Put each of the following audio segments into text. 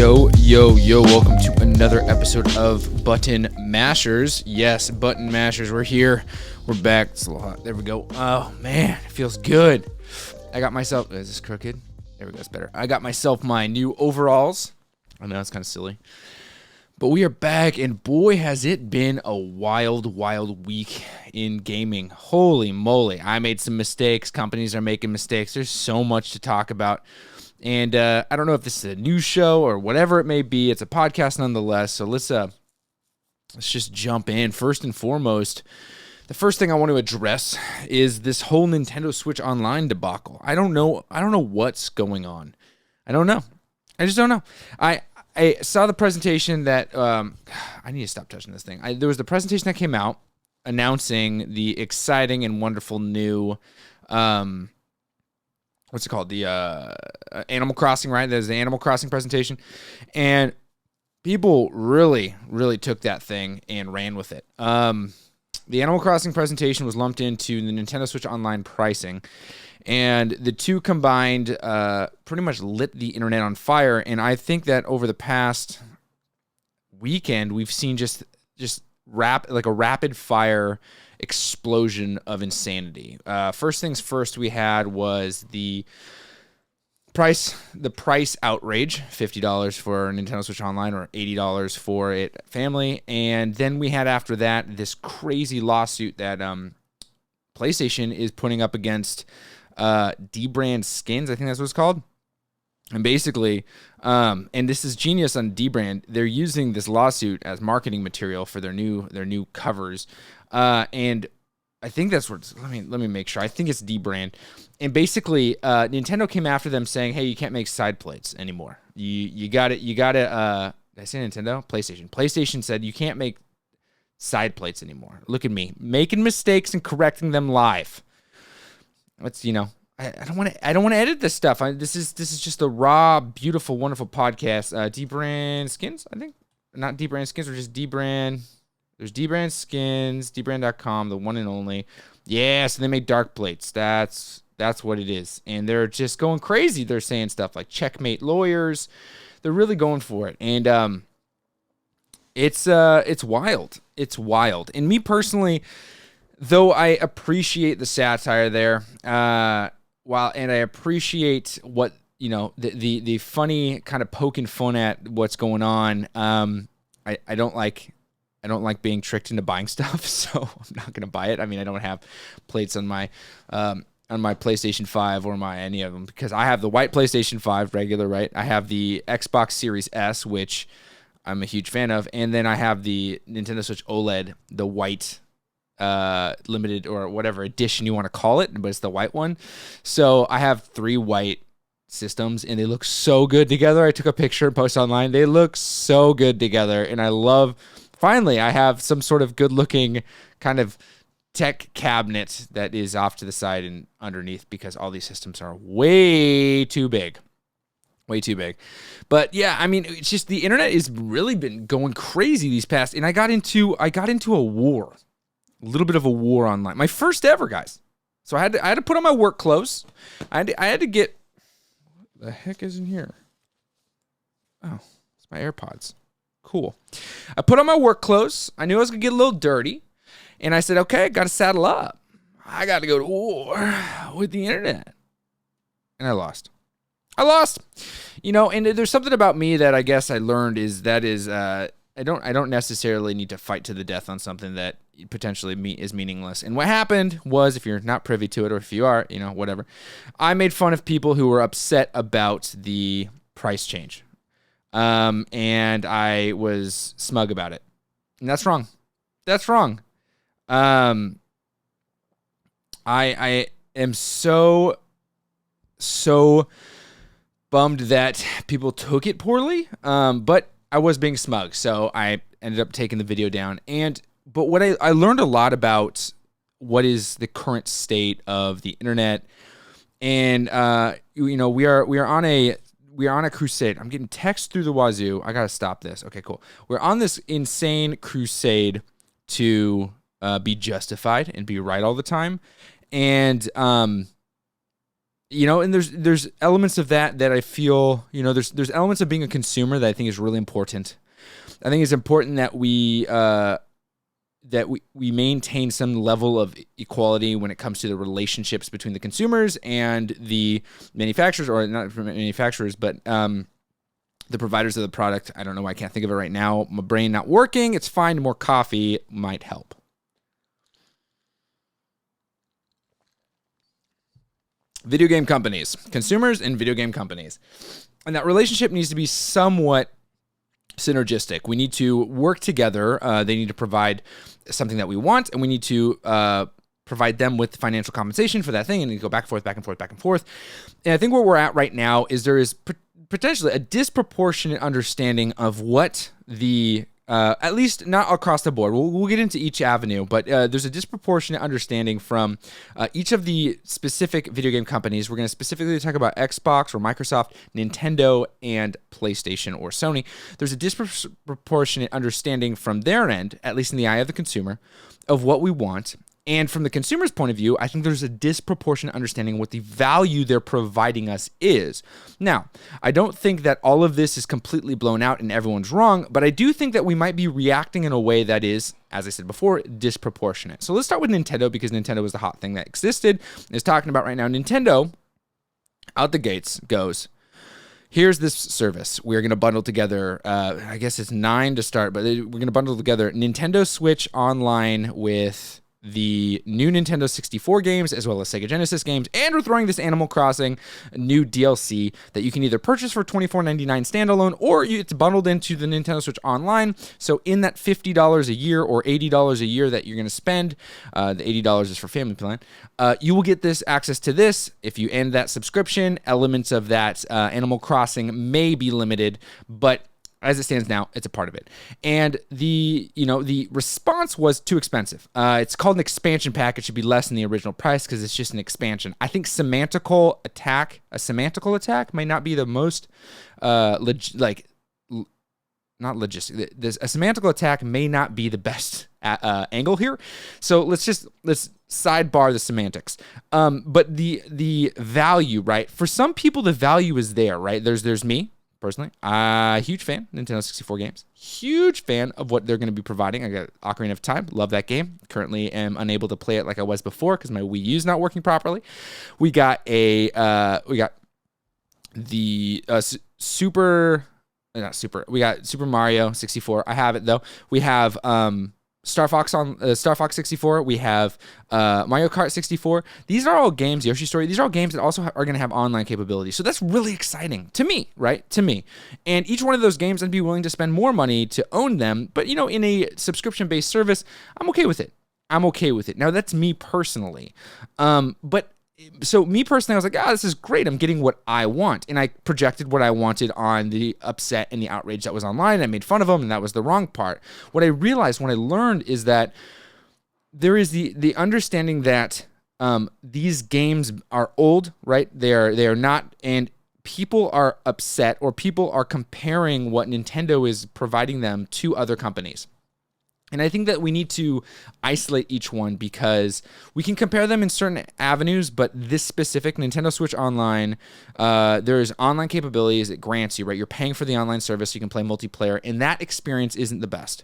Yo, welcome to another episode of Button Mashers. Yes, Button Mashers, we're here. We're back. It's a little hot. There we go. Oh, man, it feels good. I got myself, is this crooked? There we go, it's better. I got myself my new overalls. I know it's kind of silly. But we are back, and boy, has it been a wild week in gaming. Holy moly. I made some mistakes. Companies are making mistakes. There's so much to talk about. And I don't know if this is a news show or whatever it may be. It's a podcast nonetheless. So let's just jump in. First and foremost, the first thing I want to address is this whole Nintendo Switch Online debacle. I don't know what's going on. I don't know. I just don't know. I saw the presentation that I need to stop touching this thing. There was the presentation that came out announcing the exciting and wonderful new what's it called? The Animal Crossing, right? There's the Animal Crossing presentation. And people really took that thing and ran with it. The Animal Crossing presentation was lumped into the Nintendo Switch Online pricing. And the two combined pretty much lit the internet on fire. And I think that over the past weekend, we've seen just a rapid fire explosion of insanity. First things first we had was the price outrage, $50 for Nintendo Switch Online or $80 for it family. And then we had after that this crazy lawsuit that PlayStation is putting up against D-brand skins. I think that's what it's called. And basically, and this is genius on D-brand, they're using this lawsuit as marketing material for their new covers. And I think that's what. Let me make sure. I think it's D-brand. And basically, Nintendo came after them saying, "Hey, you can't make side plates anymore. You got it. Did I say Nintendo? PlayStation. PlayStation said you can't make side plates anymore. Look at me making mistakes and correcting them live. Let's I don't want to edit this stuff. This is just a raw, beautiful, wonderful podcast. D-brand skins, I think, not D-brand skins, or just D-brand. There's D-brand skins, dbrand.com, the one and only. Yeah, so they make dark plates. That's what it is, and they're just going crazy. They're saying stuff like checkmate lawyers. They're really going for it, and it's wild. It's wild. And me personally, though, I appreciate the satire there. And I appreciate what the funny kind of poking fun at what's going on. I don't like being tricked into buying stuff, so I'm not gonna buy it. I mean, I don't have plates on my PlayStation 5 or any of them, because I have the white PlayStation 5 regular, right? I have the Xbox Series S, which I'm a huge fan of, and then I have the Nintendo Switch OLED, the white limited or whatever edition you want to call it, but it's the white one. So I have 3 white systems, and they look so good together. I took a picture and posted online. They look so good together, and I love. Finally, I have some sort of good-looking kind of tech cabinet that is off to the side and underneath, because all these systems are way too big. Way too big. But yeah, I mean, it's just the internet has really been going crazy these past, and I got into a war. A little bit of a war online. My first ever, guys. So I had to put on my work clothes. I had to get. What the heck is in here? Oh, it's my AirPods. Cool. I put on my work clothes. I knew I was gonna get a little dirty, and I said, "Okay, I got to saddle up. I got to go to war with the internet." And I lost. And there's something about me that I guess I learned is I don't necessarily need to fight to the death on something that potentially is meaningless. And what happened was, if you're not privy to it, or if you are, whatever, I made fun of people who were upset about the price change. And I was smug about it. And that's wrong. I am so bummed that people took it poorly. But I was being smug, so I ended up taking the video down. But what I learned a lot about what is the current state of the internet, and we are on a crusade. I'm getting text through the wazoo. I gotta stop this. Okay, cool. We're on this insane crusade to be justified and be right all the time, and and there's elements of that I feel, there's elements of being a consumer that I think is really important. I think it's important that we maintain some level of equality when it comes to the relationships between the consumers and the manufacturers, or not manufacturers, but the providers of the product. I don't know why I can't think of it right now. My brain not working. It's fine. More coffee might help. Video game companies, consumers and video game companies. And that relationship needs to be somewhat synergistic. We need to work together. They need to provide something that we want, and we need to provide them with financial compensation for that thing, and go back and forth, back and forth, back and forth. And I think where we're at right now is there is potentially a disproportionate understanding of what the at least not across the board. We'll get into each avenue, but there's a disproportionate understanding from each of the specific video game companies. We're going to specifically talk about Xbox or Microsoft, Nintendo, and PlayStation or Sony. There's a disproportionate understanding from their end, at least in the eye of the consumer, of what we want. And from the consumer's point of view, I think there's a disproportionate understanding of what the value they're providing us is. Now, I don't think that all of this is completely blown out and everyone's wrong, but I do think that we might be reacting in a way that is, as I said before, disproportionate. So let's start with Nintendo, because Nintendo was the hot thing that existed and is talking about right now. Nintendo, out the gates, goes, here's this service. We're going to bundle together, I guess it's 9 to start, but we're going to bundle together Nintendo Switch Online with the new Nintendo 64 games, as well as Sega Genesis games, and we're throwing this Animal Crossing new DLC that you can either purchase for $24.99 standalone, or it's bundled into the Nintendo Switch Online. So in that $50 a year or $80 a year that you're going to spend, the $80 is for family plan, you will get this access to this. If you end that subscription, elements of that Animal Crossing may be limited, but as it stands now, it's a part of it. And the response was too expensive. It's called an expansion pack. It should be less than the original price because it's just an expansion. I think a semantical attack may not be the most not logistic. A semantical attack may not be the best angle here. So let's sidebar the semantics. But the value, right? For some people, the value is there, right? There's me. Personally, huge fan of Nintendo 64 games. Huge fan of what they're going to be providing. I got Ocarina of Time. Love that game. Currently am unable to play it like I was before because my Wii U is not working properly. We got the Super Mario 64. I have it though. We have Star Fox 64. We have Mario Kart 64. These are all games, Yoshi Story. These are all games that also are going to have online capabilities. So that's really exciting to me, right? To me. And each one of those games, I'd be willing to spend more money to own them. But, in a subscription-based service, I'm okay with it. Now, that's me personally. So me personally, I was like, this is great. I'm getting what I want. And I projected what I wanted on the upset and the outrage that was online. I made fun of them, and that was the wrong part. What I realized when I learned is that there is the understanding that these games are old, right? They are not, and people are upset, or people are comparing what Nintendo is providing them to other companies. And I think that we need to isolate each one because we can compare them in certain avenues, but this specific Nintendo Switch Online, there's online capabilities it grants you, right? You're paying for the online service so you can play multiplayer, and that experience isn't the best.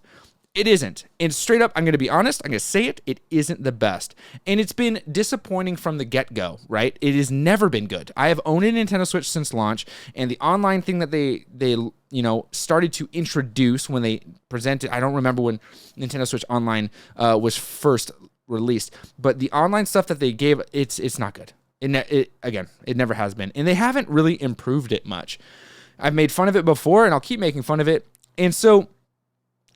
It isn't. And straight up, I'm going to be honest. I'm going to say it. It isn't the best. And it's been disappointing from the get-go, right? It has never been good. I have owned a Nintendo Switch since launch, and the online thing that they started to introduce when they presented, I don't remember when Nintendo Switch Online was first released, but the online stuff that they gave, it's not good. It never has been. And they haven't really improved it much. I've made fun of it before, and I'll keep making fun of it. And so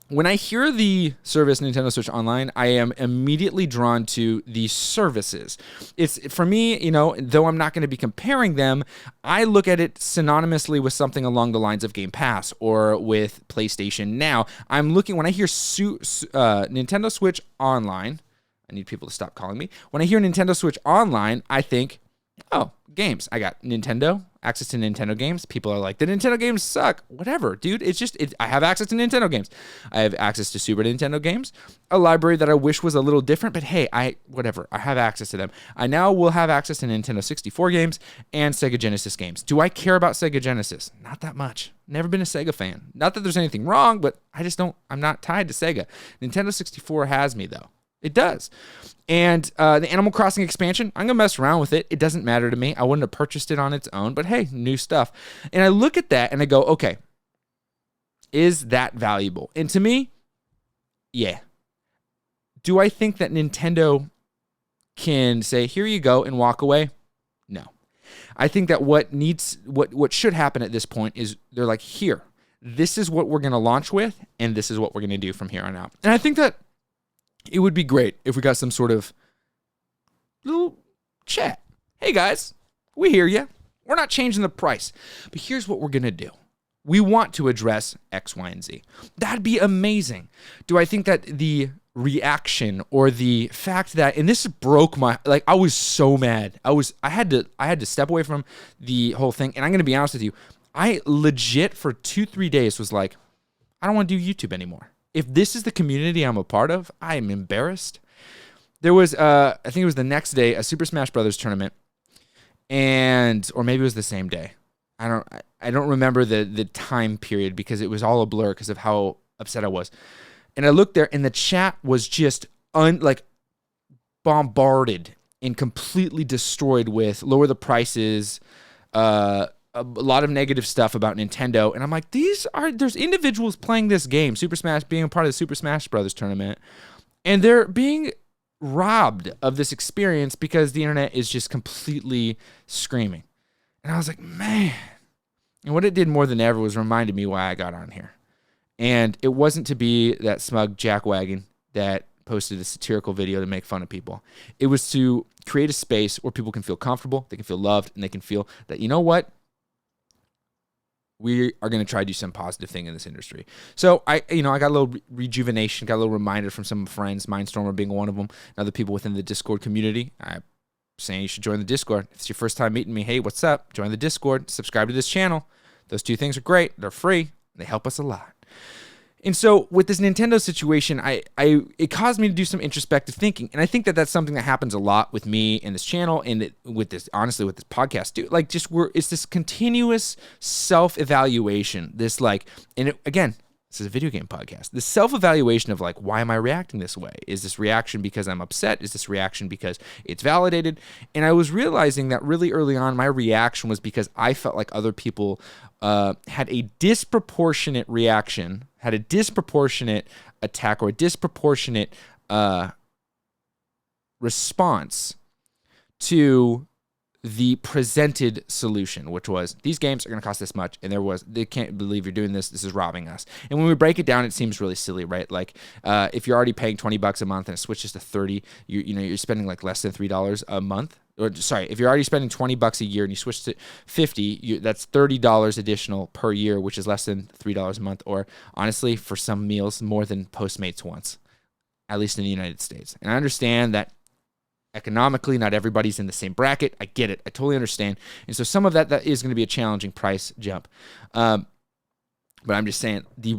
when I hear the service Nintendo Switch Online, I am immediately drawn to the services. It's, for me, though I'm not going to be comparing them, I look at it synonymously with something along the lines of Game Pass or with PlayStation Now. I'm looking, when I hear Nintendo Switch Online, I need people to stop calling me. When I hear Nintendo Switch Online, I think Oh, games. I got Nintendo, access to Nintendo games. People are like, the Nintendo games suck. Whatever, dude. I have access to Nintendo games. I have access to Super Nintendo games, a library that I wish was a little different, but hey, whatever. I have access to them. I now will have access to Nintendo 64 games and Sega Genesis games. Do I care about Sega Genesis? Not that much. Never been a Sega fan. Not that there's anything wrong, but I'm not tied to Sega. Nintendo 64 has me, though. It does. And the Animal Crossing expansion, I'm going to mess around with it. It doesn't matter to me. I wouldn't have purchased it on its own, but hey, new stuff. And I look at that and I go, okay, is that valuable? And to me, yeah. Do I think that Nintendo can say, here you go, and walk away? No. I think that what should happen at this point is they're like, here, this is what we're going to launch with, and this is what we're going to do from here on out. And I think that it would be great if we got some sort of little chat. Hey guys, we hear you. We're not changing the price, but here's what we're going to do. We want to address X, Y, and Z. That'd be amazing. Do I think that the reaction or the fact that, and this broke my, like, I was so mad. I had to step away from the whole thing. And I'm going to be honest with you. I legit for 2-3 days was like, I don't want to do YouTube anymore. If this is the community I'm a part of, I am embarrassed. There was, I think it was the next day, a Super Smash Brothers tournament, or maybe it was the same day. I don't remember the time period because it was all a blur because of how upset I was. And I looked there, and the chat was just bombarded and completely destroyed with lower the prices, a lot of negative stuff about Nintendo, and I'm like, there's individuals playing this game, Super Smash, being a part of the Super Smash Brothers tournament, and they're being robbed of this experience because the internet is just completely screaming. And I was like, man. And what it did more than ever was reminded me why I got on here. And it wasn't to be that smug jackwagon that posted a satirical video to make fun of people. It was to create a space where people can feel comfortable, they can feel loved, and they can feel that, you know what? We are going to try to do some positive thing in this industry. So I got a little rejuvenation, got a little reminder from some friends, Mindstormer being one of them, and other people within the Discord community. I'm saying you should join the Discord. If it's your first time meeting me, hey, what's up? Join the Discord, subscribe to this channel. Those two things are great. They're free. They help us a lot. And so with this Nintendo situation, it caused me to do some introspective thinking. And I think that that's something that happens a lot with me and this channel and with this podcast too. Like it's this continuous self-evaluation, again, this is a video game podcast. The self-evaluation of like, why am I reacting this way? Is this reaction because I'm upset? Is this reaction because it's validated? And I was realizing that really early on, my reaction was because I felt like other people had a disproportionate reaction, had a disproportionate attack or a disproportionate response to the presented solution, which was these games are going to cost this much, and they can't believe you're doing this. This is robbing us. And when we break it down, it seems really silly, right? Like if you're already paying $20 a month and it switches to $30, you're spending like less than $3 a month. Or sorry, if you're already spending $20 a year and you switch to $50, that's $30 additional per year, which is less than $3 a month. Or honestly, for some meals, more than Postmates once, at least in the United States. And I understand that economically, not everybody's in the same bracket. I get it. I totally understand. And so some of that is going to be a challenging price jump. But I'm just saying the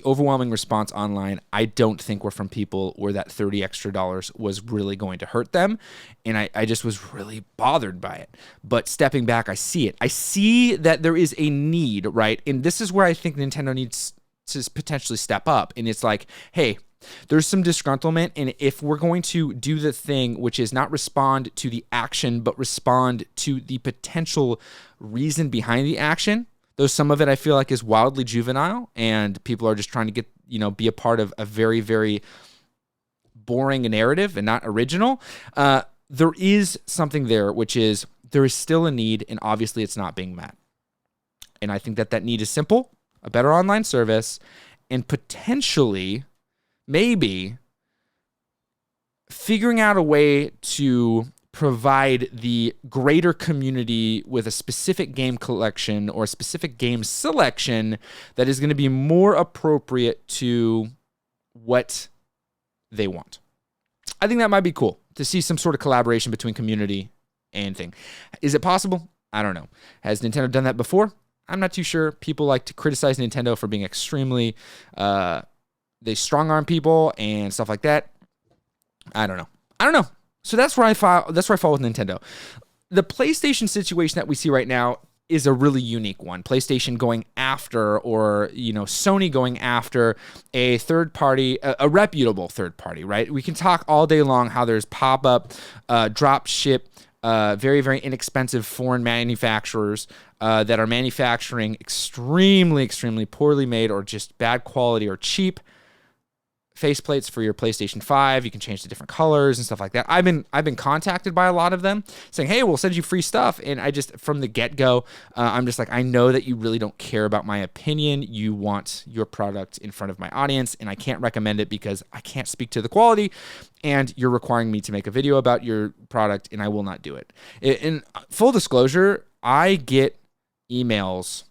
overwhelming response online, I don't think were from people where that $30 extra was really going to hurt them. And I just was really bothered by it. But stepping back, I see it. I see that there is a need, right? And this is where I think Nintendo needs to potentially step up. And it's like, hey, there's some disgruntlement, and if we're going to do the thing, which is not respond to the action, but respond to the potential reason behind the action, though some of it I feel like is wildly juvenile, and people are just trying to be a part of a very, very boring narrative and not original, there is something there, which is there is still a need, and obviously it's not being met. And I think that need is simple, a better online service, and potentially maybe figuring out a way to provide the greater community with a specific game collection or a specific game selection that is going to be more appropriate to what they want. I think that might be cool to see some sort of collaboration between community anything. Is it possible? I don't know. Has Nintendo done that before? I'm not too sure. People like to criticize Nintendo for being extremely, they strong-arm people and stuff like that. I don't know. So that's where I fall with Nintendo. The PlayStation situation that we see right now is a really unique one. PlayStation going after, or, Sony going after a third party, a reputable third party, right? We can talk all day long how there's pop-up, drop ship, very, very inexpensive foreign manufacturers that are manufacturing extremely, extremely poorly made or just bad quality or cheap faceplates for your PlayStation 5. You can change the different colors and stuff like that. I've been contacted by a lot of them saying, hey, we'll send you free stuff. And I just, from the get-go, I'm just like, I know that you really don't care about my opinion. You want your product in front of my audience, and I can't recommend it because I can't speak to the quality, and you're requiring me to make a video about your product, and I will not do it. In full disclosure, I get emails,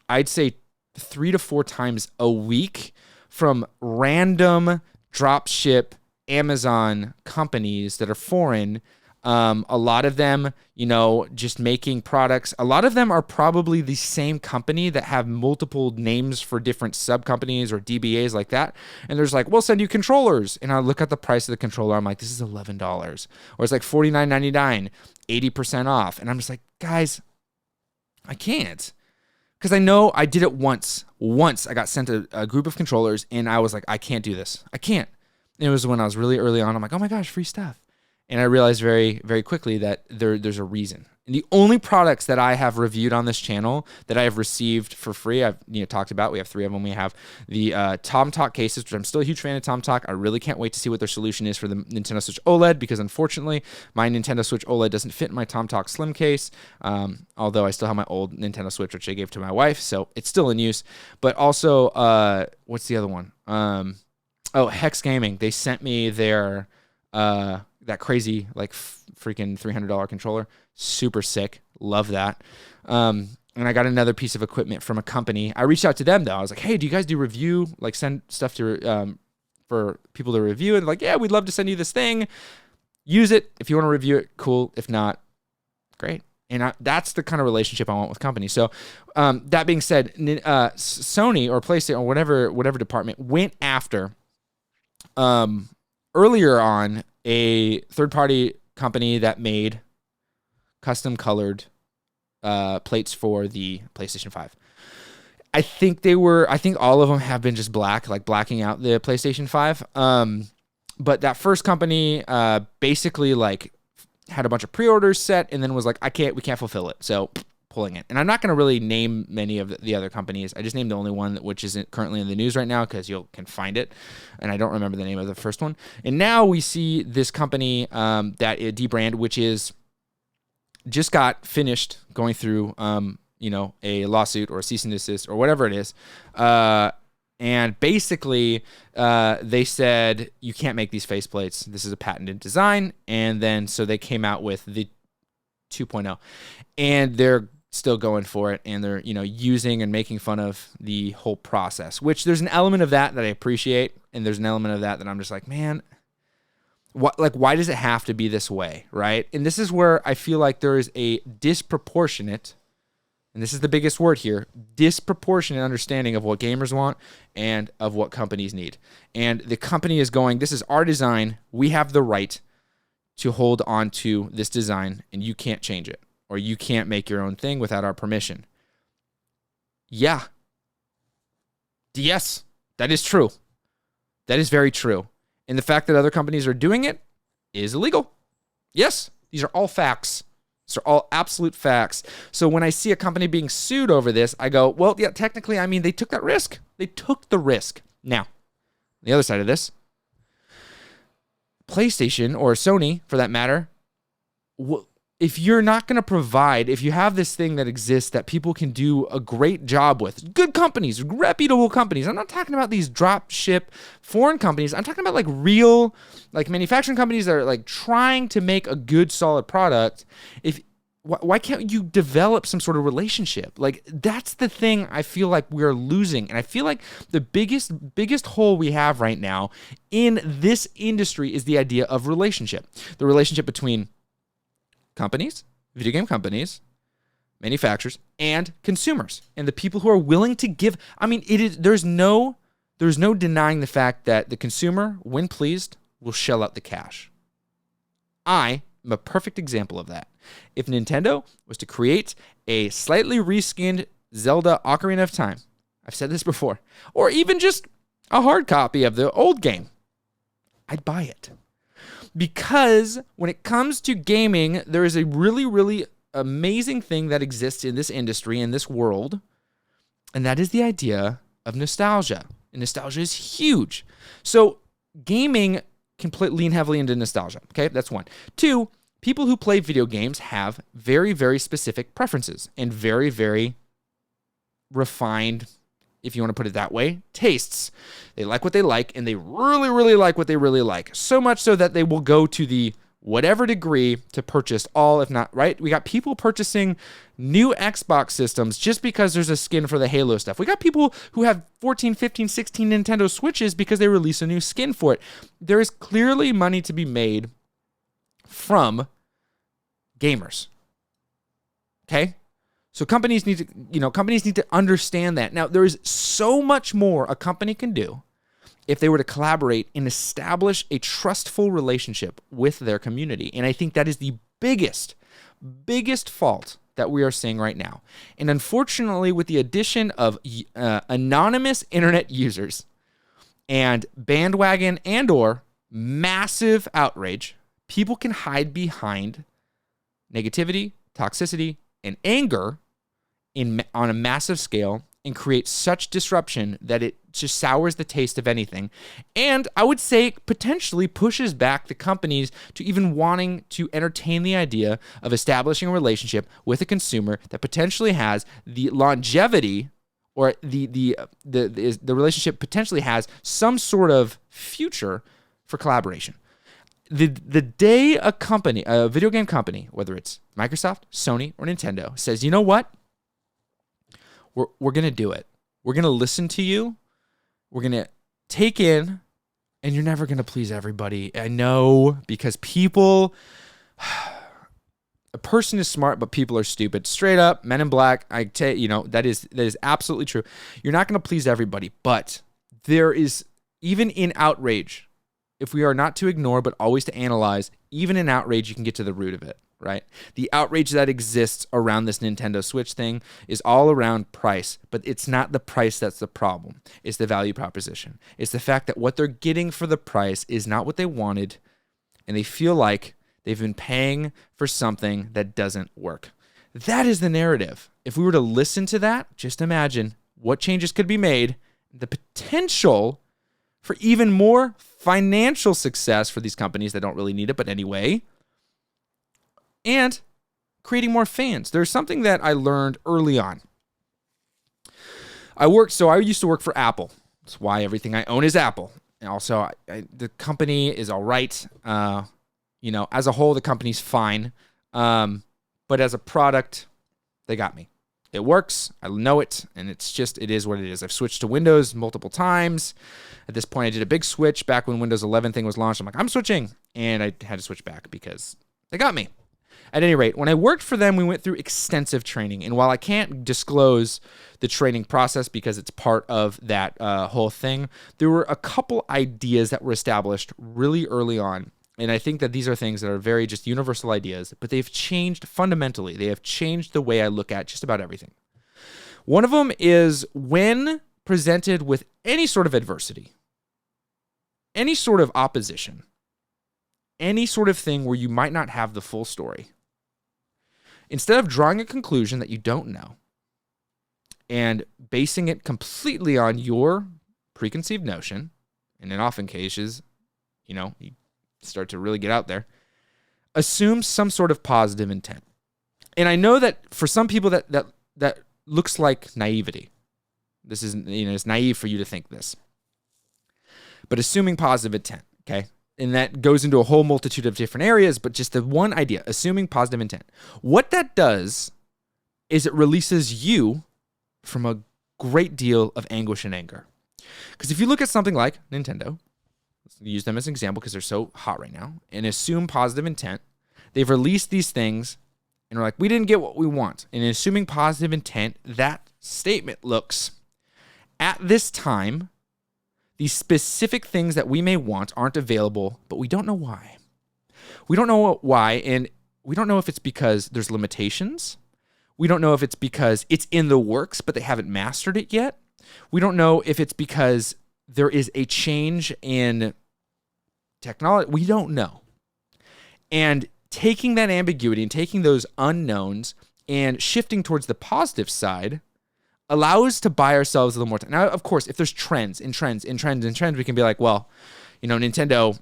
I'd say 3 to 4 times a week from random dropship Amazon companies that are foreign. A lot of them, just making products. A lot of them are probably the same company that have multiple names for different sub-companies or DBAs like that. And there's like, we'll send you controllers. And I look at the price of the controller. I'm like, this is $11. Or it's like $49.99, 80% off. And I'm just like, guys, I can't. Because I know I did it once. Once I got sent a group of controllers, and I was like, I can't do this. I can't. And it was when I was really early on. I'm like, oh my gosh, free stuff. And I realized very, very quickly that there's a reason. And the only products that I have reviewed on this channel that I have received for free, I've talked about, we have 3 of them. We have the TomTalk cases, which I'm still a huge fan of TomTalk. I really can't wait to see what their solution is for the Nintendo Switch OLED, because unfortunately, my Nintendo Switch OLED doesn't fit in my TomTalk Slim case, although I still have my old Nintendo Switch, which I gave to my wife, so it's still in use. But also, what's the other one? Hex Gaming. They sent me their that crazy, freaking $300 controller. Super sick. Love that. And I got another piece of equipment from a company. I reached out to them, though. I was like, hey, do you guys do review? Send stuff to for people to review it? Like, yeah, we'd love to send you this thing. Use it. If you want to review it, cool. If not, great. And that's the kind of relationship I want with companies. So that being said, Sony or PlayStation or whatever department went after earlier on a third-party company that made custom-colored plates for the PlayStation 5. I think all of them have been just blacking out the PlayStation 5. But that first company basically had a bunch of pre-orders set and then was like, we can't fulfill it. So pulling it. And I'm not going to really name many of the other companies. I just named the only one which isn't currently in the news right now because you can find it. And I don't remember the name of the first one. And now we see this company that Dbrand, which is just got finished going through a lawsuit or a cease and desist or whatever it is. And basically, they said, you can't make these faceplates. This is a patented design. And then so they came out with the 2.0. And they're still going for it. And they're, using and making fun of the whole process, which there's an element of that I appreciate. And there's an element of that I'm just like, man, why does it have to be this way, right? And this is where I feel like there is a disproportionate, and this is the biggest word here, disproportionate understanding of what gamers want and of what companies need. And the company is going, this is our design. We have the right to hold on to this design, and you can't change it, or you can't make your own thing without our permission. Yeah. Yes, that is true. That is very true. And the fact that other companies are doing it is illegal. Yes, these are all facts. These are all absolute facts. So when I see a company being sued over this, I go, well, yeah, technically, they took that risk. They took the risk. Now, the other side of this, PlayStation or Sony, for that matter, if you're not going to provide, if you have this thing that exists that people can do a great job with, good companies, reputable companies. I'm not talking about these drop ship foreign companies. I'm talking about real, manufacturing companies that are trying to make a good, solid product. Why can't you develop some sort of relationship? That's the thing I feel like we're losing. And I feel like the biggest hole we have right now in this industry is the idea of relationship. The relationship between companies, video game companies, manufacturers, and consumers, and the people who are willing to give. I mean, there's no denying the fact that the consumer, when pleased, will shell out the cash. I am a perfect example of that. If Nintendo was to create a slightly reskinned Zelda Ocarina of Time, I've said this before, or even just a hard copy of the old game, I'd buy it. Because when it comes to gaming, there is a really, really amazing thing that exists in this industry, in this world, and that is the idea of nostalgia. And nostalgia is huge. So gaming can lean heavily into nostalgia. Okay, that's one. Two, people who play video games have very, very specific preferences and very, very refined, if you want to put it that way, tastes. They like what they like, and they really, really like what they really like. So much so that they will go to the whatever degree to purchase all, if not, right? We got people purchasing new Xbox systems just because there's a skin for the Halo stuff. We got people who have 14, 15, 16 Nintendo Switches because they release a new skin for it. There is clearly money to be made from gamers. Okay? So companies need to understand that. Now, there is so much more a company can do if they were to collaborate and establish a trustful relationship with their community. And I think that is the biggest fault that we are seeing right now. And unfortunately, with the addition of anonymous internet users and bandwagon and or massive outrage, people can hide behind negativity, toxicity, and anger on a massive scale and create such disruption that it just sours the taste of anything. And I would say potentially pushes back the companies to even wanting to entertain the idea of establishing a relationship with a consumer that potentially has the longevity, or the relationship potentially has some sort of future for collaboration. The day a video game company, whether it's Microsoft, Sony, or Nintendo, says, you know what? We're going to do it. We're going to listen to you. We're going to take in, and you're never going to please everybody. I know, because people, a person is smart, but people are stupid. Straight up, Men in Black, I tell you, that is absolutely true. You're not going to please everybody, but there is, even in outrage, if we are not to ignore, but always to analyze, even in outrage, you can get to the root of it. Right? The outrage that exists around this Nintendo Switch thing is all around price, but it's not the price that's the problem. It's the value proposition. It's the fact that what they're getting for the price is not what they wanted, and they feel like they've been paying for something that doesn't work. That is the narrative. If we were to listen to that, just imagine what changes could be made, the potential for even more financial success for these companies that don't really need it, but anyway, and creating more fans. There's something that I learned early on. I used to work for Apple. That's why everything I own is Apple. And also, the company is all right. As a whole, the company's fine. But as a product, they got me. It works. I know it. And it is what it is. I've switched to Windows multiple times. At this point, I did a big switch back when Windows 11 thing was launched. I'm like, I'm switching. And I had to switch back because they got me. At any rate, when I worked for them, we went through extensive training. And while I can't disclose the training process because it's part of that whole thing, there were a couple ideas that were established really early on. And I think that these are things that are very just universal ideas, but they've changed fundamentally. They have changed the way I look at just about everything. One of them is when presented with any sort of adversity, any sort of opposition, any sort of thing where you might not have the full story, instead of drawing a conclusion that you don't know and basing it completely on your preconceived notion, and in often cases, you start to really get out there, assume some sort of positive intent. And I know that for some people that looks like naivety. This is, it's naive for you to think this. But assuming positive intent, okay? And that goes into a whole multitude of different areas, but just the one idea, assuming positive intent. What that does is it releases you from a great deal of anguish and anger. Because if you look at something like Nintendo, let's use them as an example because they're so hot right now, and assume positive intent, They've released these things and we're like, we didn't get what we want. And in assuming positive intent, that statement looks, at this time, these specific things that we may want aren't available, but we don't know why. We don't know why, and we don't know if it's because there's limitations. We don't know if it's because it's in the works, but they haven't mastered it yet. We don't know if it's because there is a change in technology. We don't know. And taking that ambiguity and taking those unknowns and shifting towards the positive side allows to buy ourselves a little more time. Now, of course, if there's trends, we can be like, well, Nintendo,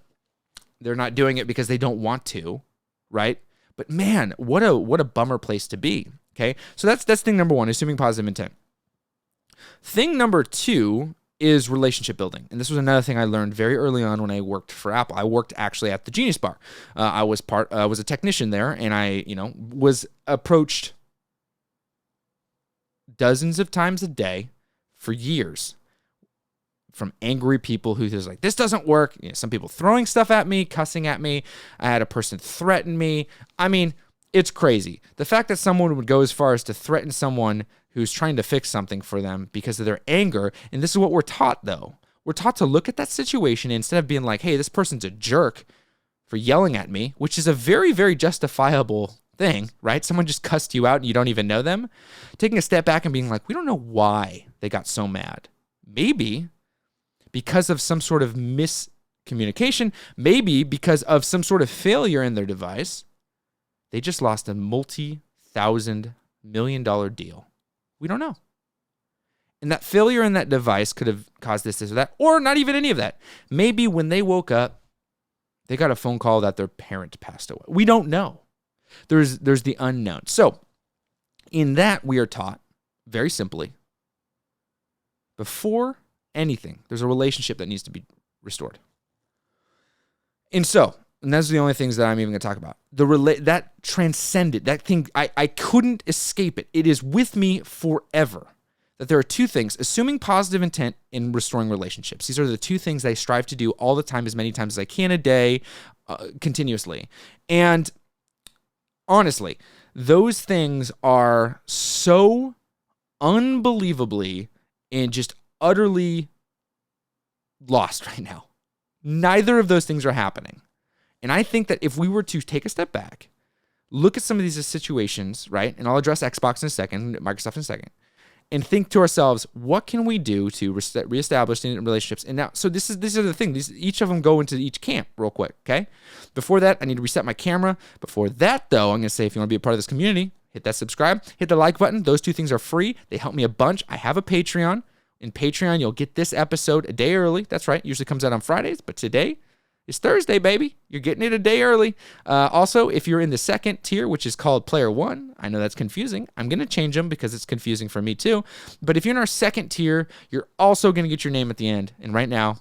they're not doing it because they don't want to, right? But man, what a bummer place to be. Okay, so that's thing number one, assuming positive intent. Thing number two is relationship building, and this was another thing I learned very early on when I worked for Apple. I worked actually at the Genius Bar. I was a technician there, and I was approached dozens of times a day for years from angry people who was like, this doesn't work. Some people throwing stuff at me, cussing at me. I had a person threaten me. I mean, it's crazy. The fact that someone would go as far as to threaten someone who's trying to fix something for them because of their anger. And this is what we're taught, though. We're taught to look at that situation instead of being like, hey, this person's a jerk for yelling at me, which is a very, very justifiable thing, right? Someone just cussed you out and you don't even know them. Taking a step back and being like, we don't know why they got so mad. Maybe because of some sort of miscommunication, maybe because of some sort of failure in their device. They just lost a multi-thousand-million-dollar deal. We don't know. And that failure in that device could have caused this or that, or not even any of that. Maybe when they woke up, they got a phone call that their parent passed away. We don't know. There's the unknown. So in that, we are taught, very simply, before anything, there's a relationship that needs to be restored. And those are the only things that I'm even going to talk about. That transcended, that thing, I couldn't escape it. It is with me forever. That there are two things, assuming positive intent in restoring relationships. These are the two things I strive to do all the time, as many times as I can a day, continuously. And honestly, those things are so unbelievably and just utterly lost right now. Neither of those things are happening. And I think that if we were to take a step back, look at some of these situations, right? And I'll address Xbox in a second, Microsoft in a second, and think to ourselves, what can we do to reestablish relationships? And now, so these are the things. Each of them go into each camp real quick, okay? Before that, I need to reset my camera. Before that, though, I'm going to say if you want to be a part of this community, hit that subscribe, hit the like button. Those two things are free. They help me a bunch. I have a Patreon. In Patreon, you'll get this episode a day early. That's right. Usually comes out on Fridays, but today, it's Thursday, baby. You're getting it a day early. Also, if you're in the second tier, which is called Player One, I know that's confusing. I'm going to change them because it's confusing for me too. But if you're in our second tier, you're also going to get your name at the end. And right now,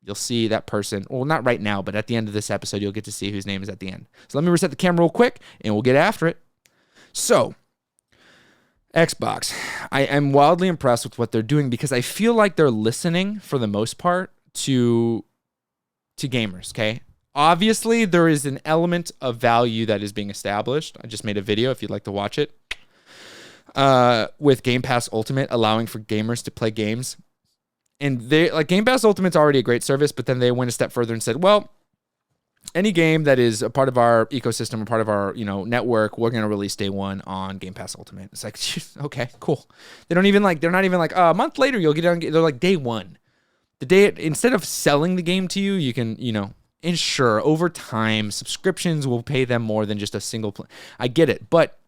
you'll see that person. Well, not right now, but at the end of this episode, you'll get to see whose name is at the end. So let me reset the camera real quick, and we'll get after it. So, Xbox. I am wildly impressed with what they're doing because I feel like they're listening, for the most part, to gamers, okay? Obviously, there is an element of value that is being established. I just made a video if you'd like to watch it. With Game Pass Ultimate, allowing for gamers to play games. And Game Pass Ultimate's already a great service, but then they went a step further and said, well, any game that is a part of our ecosystem, a part of our network, we're going to release day one on Game Pass Ultimate. It's like, okay, cool. They're not even like a month later you'll get it on. They're like day one. The day instead of selling the game to you, you can ensure over time subscriptions will pay them more than just a single. I get it, but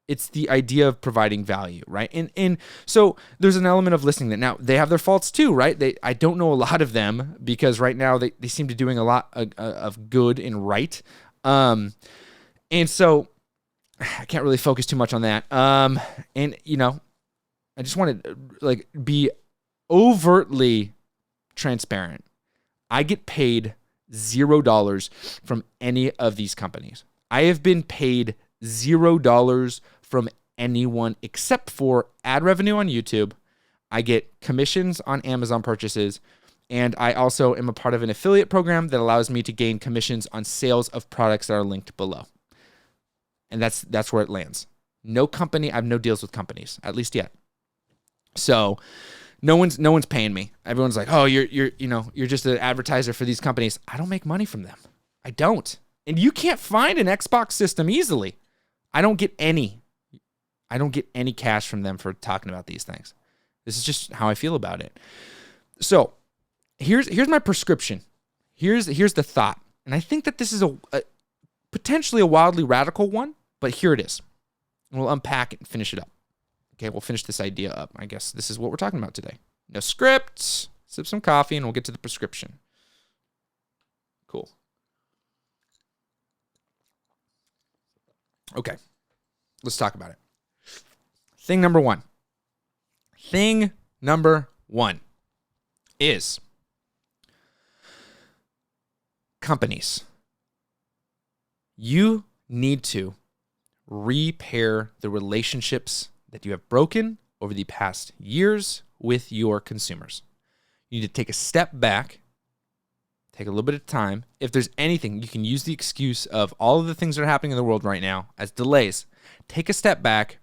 it's the idea of providing value, right? And so there's an element of listening that now they have their faults too, right? I don't know a lot of them because right now they seem to be doing a lot of good and right. And so I can't really focus too much on that. And I just want to be overtly transparent. I get paid $0 from any of these companies. I have been paid $0 from anyone except for ad revenue on YouTube. I get commissions on Amazon purchases, and I also am a part of an affiliate program that allows me to gain commissions on sales of products that are linked below. And that's where it lands. No company, I have no deals with companies, at least yet. So no one's paying me. Everyone's like, oh, you're just an advertiser for these companies. I don't make money from them. I don't. And you can't find an Xbox system easily. I don't get any cash from them for talking about these things. This is just how I feel about it. So here's my prescription. Here's the thought. And I think that this is a potentially a wildly radical one, but here it is. And we'll unpack it and finish it up. Okay, we'll finish this idea up. I guess this is what we're talking about today. No script, sip some coffee, and we'll get to the prescription. Cool. Okay, let's talk about it. Thing number one is companies. You need to repair the relationships that you have broken over the past years with your consumers. You need to take a step back, take a little bit of time. If there's anything, you can use the excuse of all of the things that are happening in the world right now as delays. Take a step back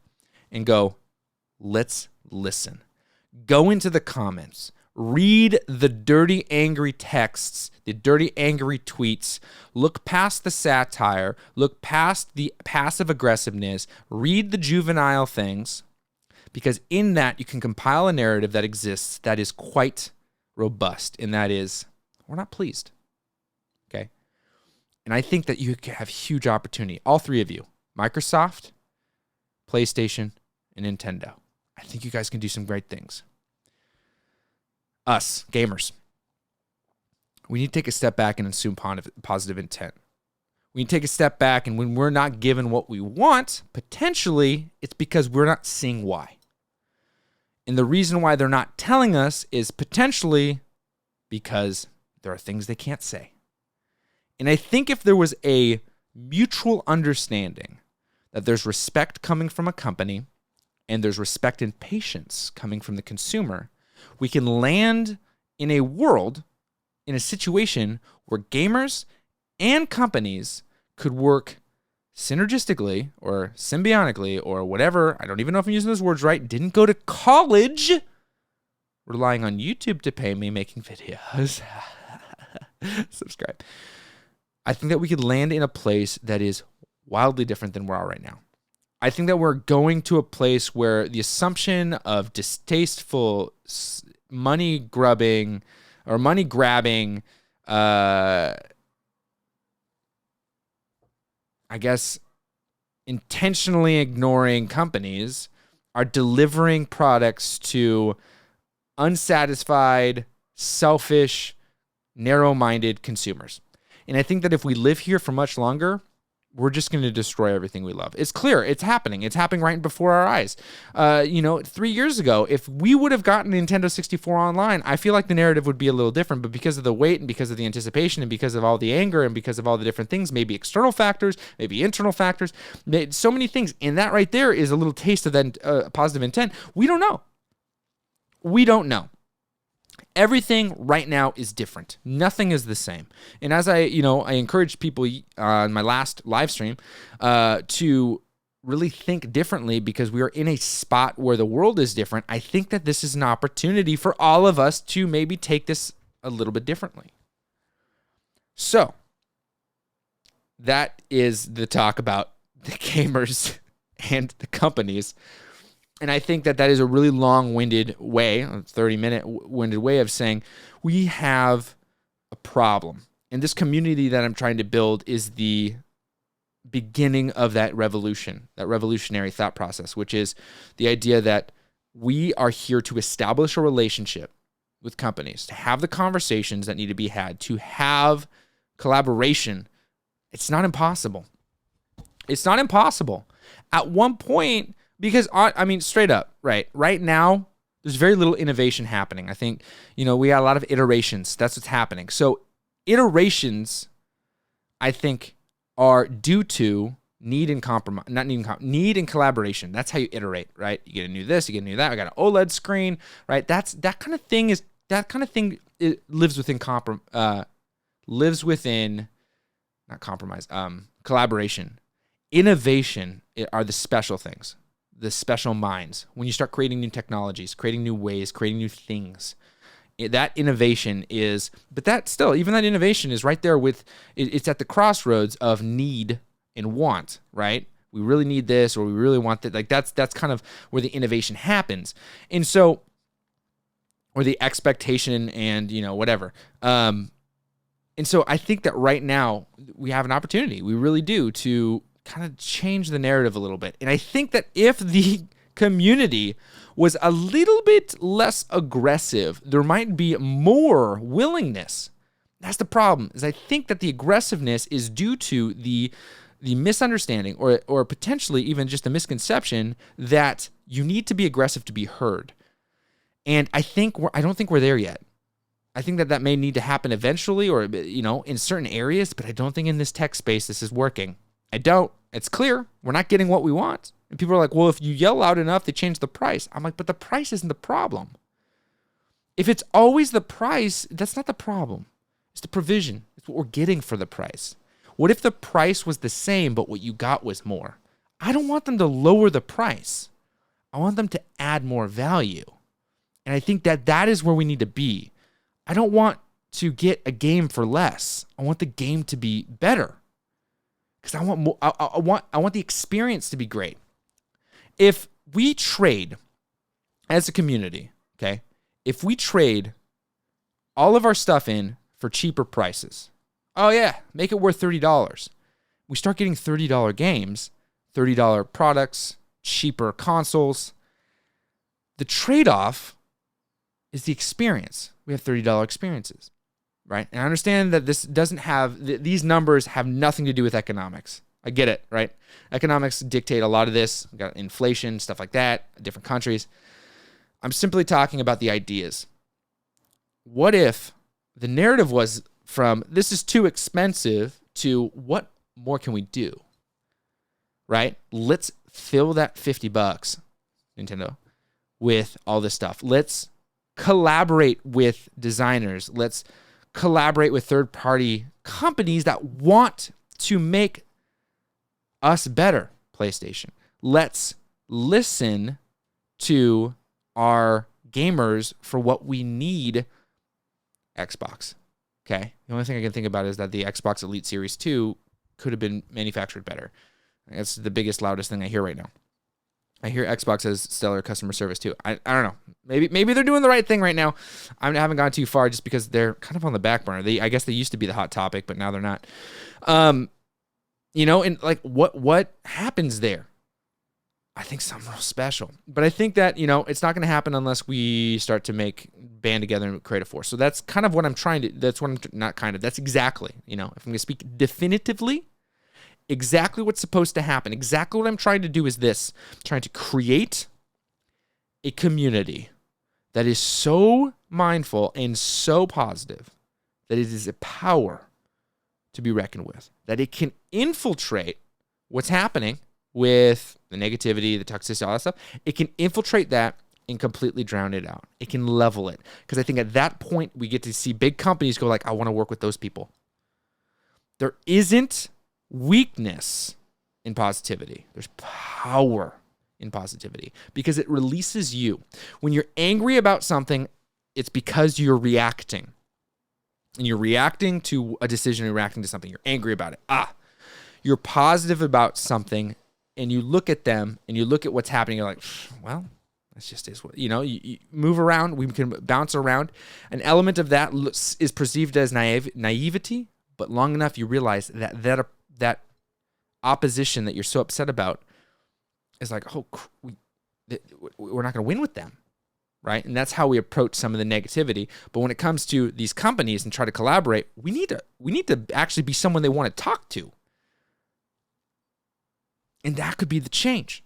and go, let's listen. Go into the comments. Read the dirty, angry texts, the dirty, angry tweets. Look past the satire. Look past the passive aggressiveness. Read the juvenile things, because in that you can compile a narrative that exists that is quite robust, and that is, we're not pleased. Okay? And I think that you have huge opportunity. All three of you, Microsoft, PlayStation, and Nintendo. I think you guys can do some great things. Us, gamers, we need to take a step back and assume positive intent. We need to take a step back, and when we're not given what we want, potentially it's because we're not seeing why. And the reason why they're not telling us is potentially because there are things they can't say. And I think if there was a mutual understanding that there's respect coming from a company and there's respect and patience coming from the consumer, we can land in a world, in a situation where gamers and companies could work synergistically or symbiotically or whatever. I don't even know if I'm using those words right. Didn't go to college. Relying on YouTube to pay me making videos. Subscribe. I think that we could land in a place that is wildly different than we are right now. I think that we're going to a place where the assumption of distasteful money grabbing, I guess, intentionally ignoring companies are delivering products to unsatisfied, selfish, narrow-minded consumers. And I think that if we live here for much longer, we're just going to destroy everything we love. It's clear. It's happening. It's happening right before our eyes. 3 years ago, if we would have gotten Nintendo 64 online, I feel like the narrative would be a little different. But because of the wait and because of the anticipation and because of all the anger and because of all the different things, maybe external factors, maybe internal factors, so many things. And that right there is a little taste of that positive intent. We don't know. We don't know. Everything right now is different. Nothing is the same. And as I encouraged people on my last live stream to really think differently because we are in a spot where the world is different. I think that this is an opportunity for all of us to maybe take this a little bit differently. So that is the talk about the gamers and the companies. And I think that is a really long-winded way, a 30-minute winded way of saying we have a problem. And this community that I'm trying to build is the beginning of that revolution, that revolutionary thought process, which is the idea that we are here to establish a relationship with companies, to have the conversations that need to be had, to have collaboration. It's not impossible. It's not impossible. At one point, because, straight up, right now, there's very little innovation happening. I think, we got a lot of iterations. That's what's happening. So iterations, I think, are due to need and collaboration. That's how you iterate, right? You get a new this, you get a new that. I got an OLED screen, right? That kind of thing it lives within collaboration. Innovation are the special things, the special minds. When you start creating new technologies, creating new ways, creating new things, that innovation is, but that still, even that innovation is right there with, it's at the crossroads of need and want, right? We really need this, or we really want that. Like that's kind of where the innovation happens. And so, or the expectation and, whatever. And so I think that right now we have an opportunity. We really do, to kind of change the narrative a little bit. And I think that if the community was a little bit less aggressive, there might be more willingness. That's the problem, is I think that the aggressiveness is due to the misunderstanding or potentially even just a misconception that you need to be aggressive to be heard. And I don't think we're there yet. I think that may need to happen eventually, or, in certain areas, but I don't think in this tech space this is working. I don't. It's clear we're not getting what we want. And people are like, well, if you yell loud enough, they change the price. I'm like, but the price isn't the problem. If it's always the price, that's not the problem. It's the provision. It's what we're getting for the price. What if the price was the same, but what you got was more? I don't want them to lower the price. I want them to add more value. And I think that is where we need to be. I don't want to get a game for less. I want the game to be better. Because I want more, I want the experience to be great. If we trade as a community, okay, if we trade all of our stuff in for cheaper prices, oh yeah, make it worth $30. We start getting $30 games, $30 products, cheaper consoles. The trade-off is the experience. We have $30 experiences. Right? And I understand that this doesn't have, these numbers have nothing to do with economics. I get it, right? Economics dictate a lot of this. We've got inflation, stuff like that, different countries. I'm simply talking about the ideas. What if the narrative was from, this is too expensive, to what more can we do? Right? Let's fill that $50, Nintendo, with all this stuff. Let's collaborate with designers. Let's collaborate with third-party companies that want to make us better, PlayStation. Let's listen to our gamers for what we need, Xbox. Okay? The only thing I can think about is that the Xbox Elite Series 2 could have been manufactured better. That's the biggest, loudest thing I hear right now. I hear Xbox has stellar customer service too. I don't know. Maybe they're doing the right thing right now. I haven't gone too far just because they're kind of on the back burner. I guess they used to be the hot topic, but now they're not. And like what happens there? I think something real special. But I think that, it's not going to happen unless we start to band together and create a force. So that's kind of what I'm trying to, that's exactly, if I'm going to speak definitively, exactly what's supposed to happen. Exactly what I'm trying to do is this. I'm trying to create a community that is so mindful and so positive that it is a power to be reckoned with, that it can infiltrate what's happening with the negativity, the toxicity, all that stuff. It can infiltrate that and completely drown it out. It can level it. Because I think at that point, we get to see big companies go like, I want to work with those people. There isn't weakness in positivity. There's power in positivity because it releases you. When you're angry about something, it's because you're reacting. And you're reacting to a decision, you're reacting to something. You're angry about it. You're positive about something, and you look at them, and you look at what's happening, you're like, well, that's just is what, you move around, we can bounce around. An element of that is perceived as naivety, but long enough you realize that opposition that you're so upset about is like, we're not going to win with them, right? And that's how we approach some of the negativity. But when it comes to these companies and try to collaborate, we need to actually be someone they want to talk to. And that could be the change.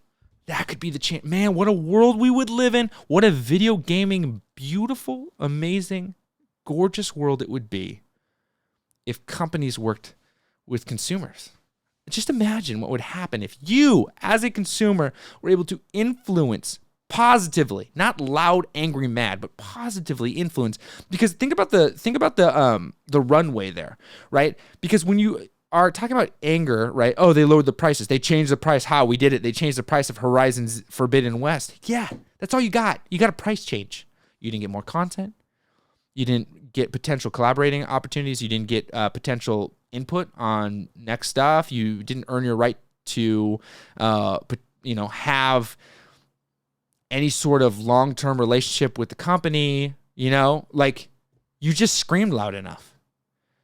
That could be the change. Man, what a world we would live in. What a video gaming, beautiful, amazing, gorgeous world it would be if companies worked with consumers. Just imagine what would happen if you, as a consumer, were able to influence positively, not loud, angry, mad, but positively influence. Because think about the runway there, right? Because when you are talking about anger, right? Oh, they lowered the prices. They changed the price. How? We did it. They changed the price of Horizon's Forbidden West. Yeah, that's all you got. You got a price change. You didn't get more content. You didn't get potential collaborating opportunities. You didn't get potential input on next stuff. You didn't earn your right to, have any sort of long-term relationship with the company. Like you just screamed loud enough.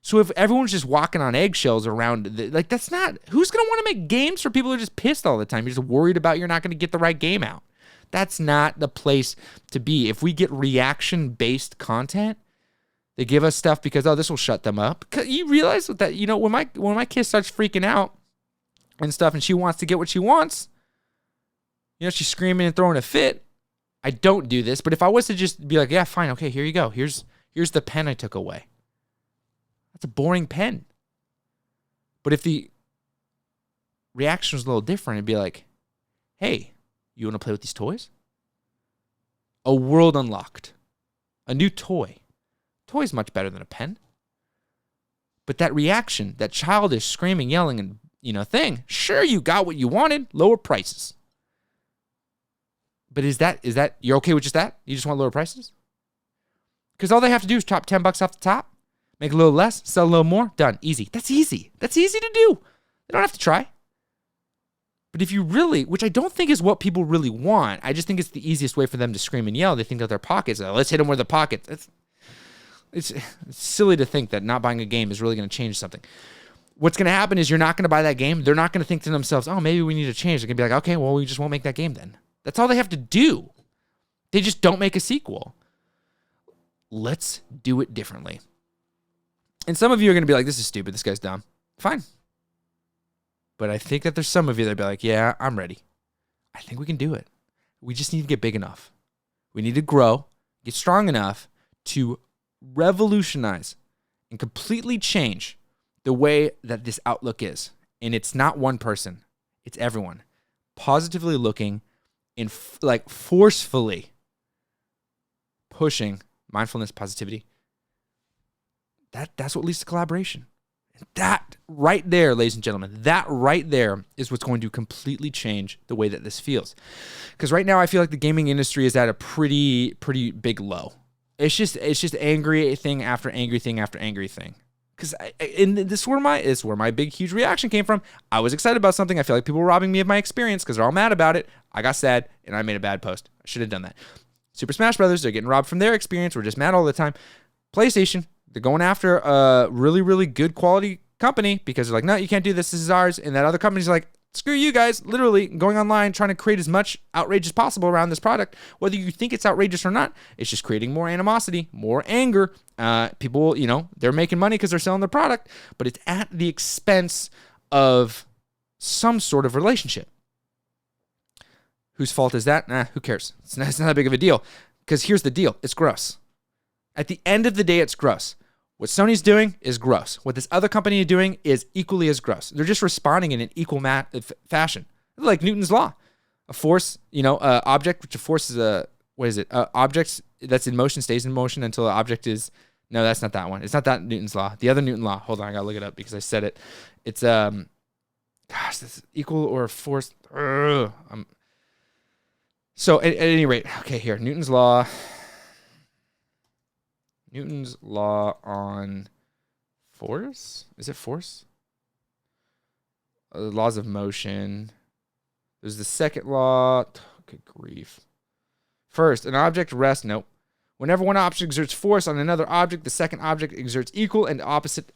So if everyone's just walking on eggshells around, that's not, who's going to want to make games for people who are just pissed all the time? You're just worried about you're not going to get the right game out. That's not the place to be. If we get reaction-based content, they give us stuff because, this will shut them up. Because you realize that, when my kid starts freaking out and stuff and she wants to get what she wants, she's screaming and throwing a fit. I don't do this, but if I was to just be like, yeah, fine, okay, here you go. Here's the pen I took away. That's a boring pen. But if the reaction was a little different, it'd be like, hey, you want to play with these toys? A world unlocked. A new toy. Toy's much better than a pen. But that reaction, that childish screaming, yelling, and thing, sure, you got what you wanted, lower prices. But is that you're okay with just that? You just want lower prices? Because all they have to do is chop $10 off the top, make a little less, sell a little more, done. Easy. That's easy. That's easy to do. They don't have to try. But if you really, which I don't think is what people really want, I just think it's the easiest way for them to scream and yell. They think out their pockets. Let's hit them with the pockets. It's silly to think that not buying a game is really going to change something. What's going to happen is you're not going to buy that game. They're not going to think to themselves, oh, maybe we need to change. They're going to be like, okay, well, we just won't make that game then. That's all they have to do. They just don't make a sequel. Let's do it differently. And some of you are going to be like, this is stupid. This guy's dumb. Fine. But I think that there's some of you that'll be like, yeah, I'm ready. I think we can do it. We just need to get big enough. We need to grow, get strong enough to revolutionize and completely change the way that this outlook is. And it's not one person. It's everyone. Positively looking and forcefully pushing mindfulness, positivity. That's what leads to collaboration. That right there, ladies and gentlemen, that right there is what's going to completely change the way that this feels. Because right now I feel like the gaming industry is at a pretty big low. It's just angry thing after angry thing after angry thing. Because this is where my big, huge reaction came from. I was excited about something. I feel like people were robbing me of my experience because they're all mad about it. I got sad, and I made a bad post. I should have done that. Super Smash Brothers, they're getting robbed from their experience. We're just mad all the time. PlayStation, they're going after a really, really good quality company because they're like, no, you can't do this. This is ours. And that other company's like, screw you guys, literally going online, trying to create as much outrage as possible around this product. Whether you think it's outrageous or not, it's just creating more animosity, more anger. People, they're making money because they're selling their product, but it's at the expense of some sort of relationship. Whose fault is that? Who cares? It's not that big of a deal. Because here's the deal. It's gross. At the end of the day, it's gross. What Sony's doing is gross. What this other company is doing is equally as gross. They're just responding in an equal fashion. Like Newton's law. A force, object, which a force is object that's in motion stays in motion until the object is, no, that's not that one. It's not that Newton's law. The other Newton law, hold on, I gotta look it up because I said it. It's, that's equal or force. So at any rate, okay, here, Newton's law on force? Is it force? Laws of motion. There's the second law. Good grief. First, an object rests. Nope. Whenever one object exerts force on another object, the second object exerts equal and opposite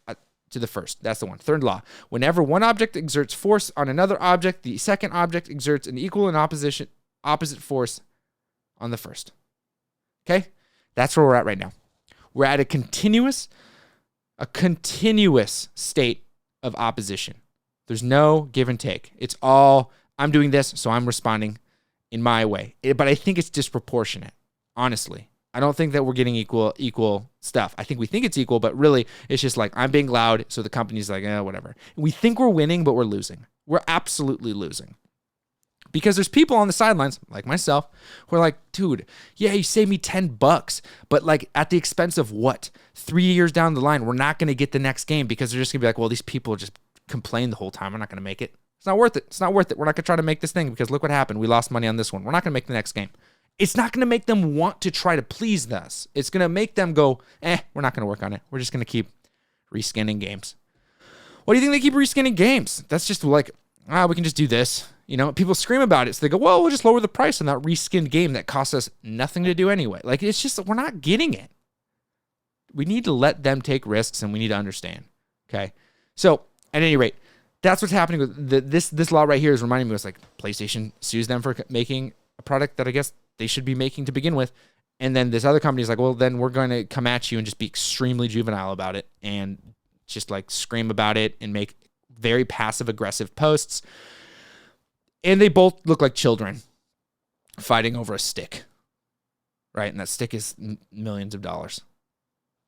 to the first. That's the one. Third law. Whenever one object exerts force on another object, the second object exerts an equal and opposite force on the first. Okay? That's where we're at right now. We're at a continuous state of opposition. There's no give and take. It's all, I'm doing this, so I'm responding in my way. But I think it's disproportionate, honestly. I don't think that we're getting equal stuff. I think we think it's equal, but really, it's just like, I'm being loud, so the company's like, whatever. We think we're winning, but we're losing. We're absolutely losing. Because there's people on the sidelines, like myself, who are like, dude, yeah, you saved me $10, but like at the expense of what? 3 years down the line, we're not going to get the next game because they're just going to be like, well, these people are just complain the whole time. We're not going to make it. It's not worth it. It's not worth it. We're not going to try to make this thing because look what happened. We lost money on this one. We're not going to make the next game. It's not going to make them want to try to please us. It's going to make them go, we're not going to work on it. We're just going to keep reskinning games. What do you think they keep reskinning games? That's just like, we can just do this. You know, people scream about it. So they go, well, we'll just lower the price on that reskinned game that costs us nothing to do anyway. Like, it's just, we're not getting it. We need to let them take risks and we need to understand. Okay. So at any rate, that's what's happening with this law right here is reminding me, it's like PlayStation sues them for making a product that I guess they should be making to begin with. And then this other company is like, well, then we're going to come at you and just be extremely juvenile about it and just like scream about it and make very passive aggressive posts. And they both look like children fighting over a stick, right? And that stick is millions of dollars.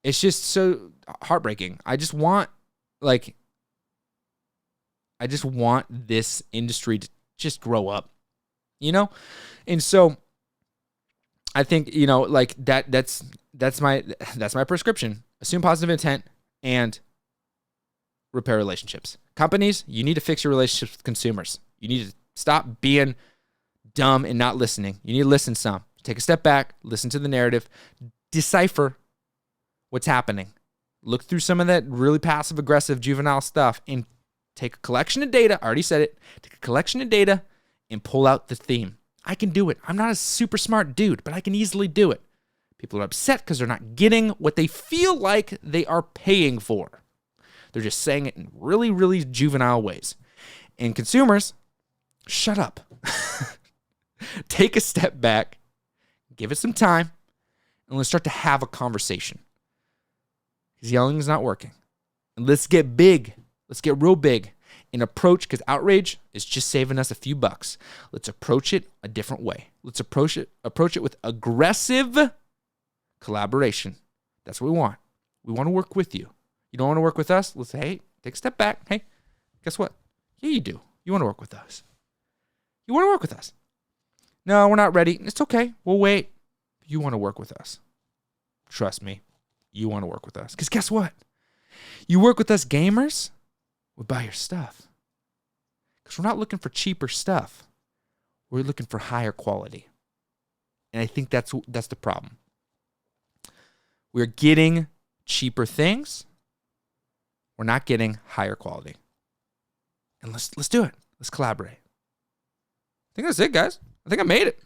It's just so heartbreaking. I just want this industry to just grow up, you know? And so I think, you know, like that's my prescription. Assume positive intent and repair relationships. Companies, you need to fix your relationships with consumers. You need to stop being dumb and not listening. You need to listen some. Take a step back, listen to the narrative, decipher what's happening. Look through some of that really passive-aggressive juvenile stuff and take a collection of data. I already said it. Take a collection of data and pull out the theme. I can do it. I'm not a super smart dude, but I can easily do it. People are upset because they're not getting what they feel like they are paying for. They're just saying it in really, really juvenile ways. And consumers, shut up. Take a step back, give it some time, and let's start to have a conversation. Because yelling is not working. And let's get big. Let's get real big and approach, because outrage is just saving us a few bucks. Let's approach it a different way. Let's approach it with aggressive collaboration. That's what we want. We want to work with you. You don't want to work with us? Let's say, hey, take a step back. Hey, guess what? Yeah, you do. You want to work with us. You want to work with us. No, we're not ready. It's okay. We'll wait. You want to work with us. Trust me. You want to work with us. Because guess what? You work with us gamers, we buy your stuff. Because we're not looking for cheaper stuff. We're looking for higher quality. And I think that's the problem. We're getting cheaper things. We're not getting higher quality. And let's do it. Let's collaborate. I think that's it, guys. I think I made it.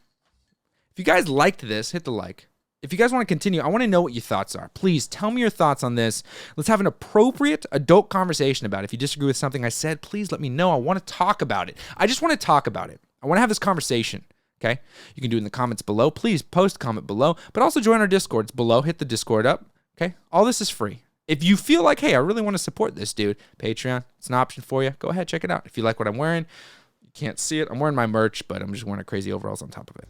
If you guys liked this, hit the like. If you guys want to continue, I want to know what your thoughts are. Please tell me your thoughts on this. Let's have an appropriate adult conversation about it. If you disagree with something I said, please let me know. I want to talk about it. I just want to talk about it. I want to have this conversation, okay? You can do it in the comments below. Please post a comment below, but also join our Discord. It's below. Hit the Discord up, okay? All this is free. If you feel like, hey, I really want to support this dude, Patreon, it's an option for you. Go ahead, check it out. If you like what I'm wearing, you can't see it. I'm wearing my merch, but I'm just wearing crazy overalls on top of it.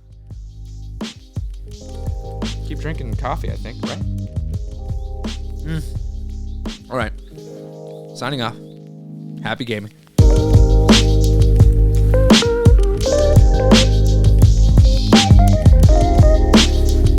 Keep drinking coffee, I think, right? All right. Signing off. Happy gaming.